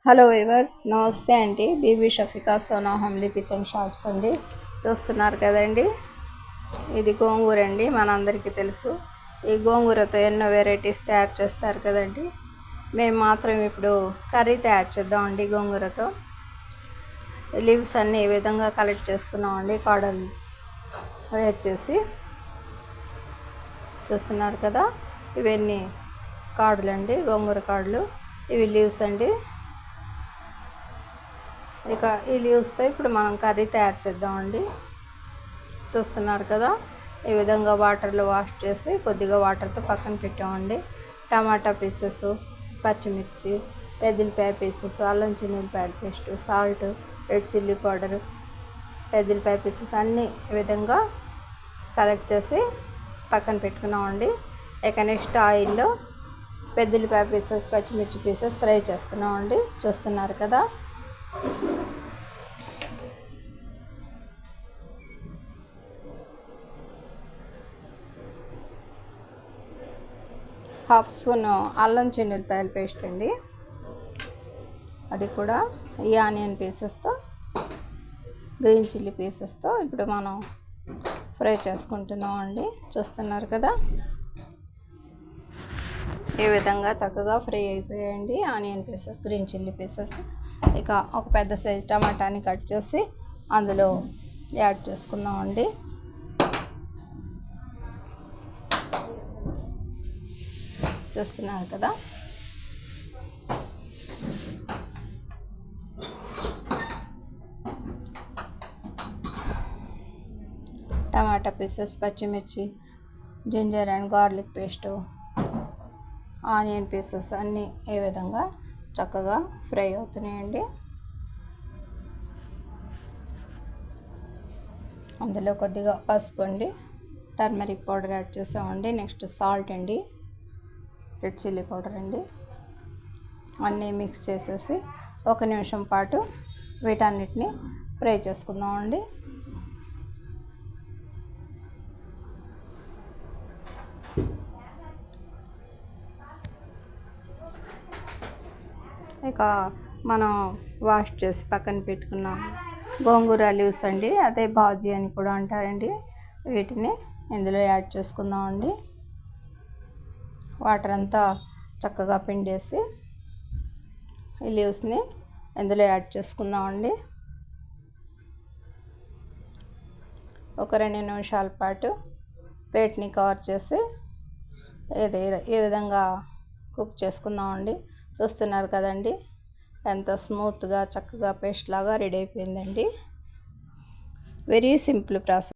Hello viewers, నమస్తే అండి. Bibi Shafika Sona homely kitchen shops అండి. చూస్తున్నారు కదండి, ఇది గోంగూర అండి. మనందరికీ తెలుసు, ఈ గోంగూరతో ఎన్నో వెరైటీస్ తయారు చేస్తారు కదండి. మేము మాత్రం ఇప్పుడు కర్రీ తయారు చేద్దామండి గోంగూరతో. లీవ్స్ అన్నీ ఈ విధంగా కలెక్ట్ చేసుకున్నామండి, కాడలు వేరు చేసి. చూస్తున్నారు కదా, ఇవన్నీ కాడులు అండి, గోంగూర కాడులు. ఇవి లీవ్స్ అండి. ఇక ఈ లీవ్స్తో ఇప్పుడు మనం కర్రీ తయారు చేద్దామండి. చూస్తున్నారు కదా, ఈ విధంగా వాటర్లో వాష్ చేసి కొద్దిగా వాటర్తో పక్కన పెట్టామండి. టమాటా పీసెస్, పచ్చిమిర్చి, పెద్దల్లిపాయ పీసెస్, అల్లం చిన్నుల్లిపాయల paste, salt, red chilli powder, పెద్దల్లిపాయ పీసెస్ అన్నీ ఈ విధంగా కలెక్ట్ చేసి పక్కన పెట్టుకున్నామండి. ఇక నెక్స్ట్ ఆయిల్లో పెద్దల్లిపాయ పీసెస్, పచ్చిమిర్చి పీసెస్ ఫ్రై చేస్తున్నామండి. చూస్తున్నారు కదా, హాఫ్ స్పూన్ అల్లం చిన్నుల్లిపాయల పేస్ట్ అండి, అది కూడా ఈ ఆనియన్ పీసెస్తో, గ్రీన్ చిల్లీ పీసెస్తో ఇప్పుడు మనం ఫ్రై చేసుకుంటున్నాం అండి. చూస్తున్నారు కదా, ఈ విధంగా చక్కగా ఫ్రై అయిపోయాయండి onion pieces, green chilli pieces. ఇక ఒక పెద్ద సైజ్ టమాటాని కట్ చేసి అందులో యాడ్ చేసుకుందాం అండి. చూస్తున్నారు కదా, టమాటా పీసెస్, పచ్చిమిర్చి, ginger and garlic paste, onion pieces అన్నీ ఈ విధంగా చక్కగా ఫ్రై అవుతున్నాయండి. అందులో కొద్దిగా పసుపు అండి, టర్మరిక్ పౌడర్ యాడ్ చేసామండి. నెక్స్ట్ సాల్ట్ అండి, రెడ్ చిల్లీ పౌడర్ అండి. అన్నీ మిక్స్ చేసేసి ఒక నిమిషం పాటు వీటన్నిటిని ఫ్రై చేసుకుందామండి. ఇక మనం వాష్ చేసి పక్కన పెట్టుకున్న గోంగూర లీవ్స్ అండి, అదే బాజీ అని కూడా అంటారండి. వీటిని ఇందులో యాడ్ చేసుకుందామండి. వాటర్ అంతా చక్కగా పిండేసి ఈ లీవ్స్ని ఇందులో యాడ్ చేసుకుందామండి. ఒక 2 నిమిషాల పాటు ప్లేట్ని కవర్ చేసి ఈ విధంగా కుక్ చేసుకుందామండి. చూస్తున్నారు కదండి, ఎంత స్మూత్గా చక్కగా పేస్ట్ లాగా రెడీ అయిపోయిందండి. Very simple process.